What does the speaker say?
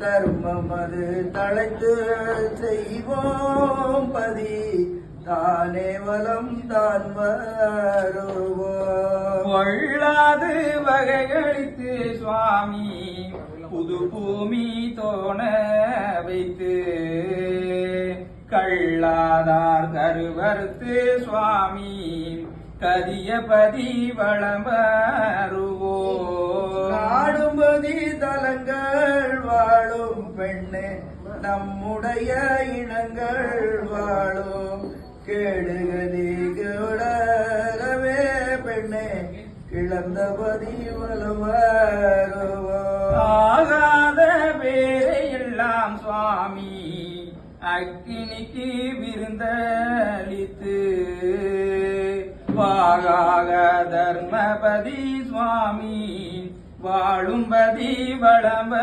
தர்மம் அது தழைத்து செய்வோம் பதி தானே வலம் தான் வருவோம். கொள்ளாது வகைகளித்து சுவாமி புது பூமி தோண வைத்து கள்ளாதார் கருவறுத்து சுவாமி கதியபதி வளம் வருவோம். நாடும்பதி தலங்கள் வாழும் பெண்ணே நம்முடைய இனங்கள் வாழும் கேடுகதி கேடவே பெண்ணே கிளந்தபதி வலம் வருவோம். ஆகாத பேரை எல்லாம் சுவாமி அக்கினிக்கு விருந்தளித்து வாகாக தர்மபதி சுவாமி வாழும்பதி வளம்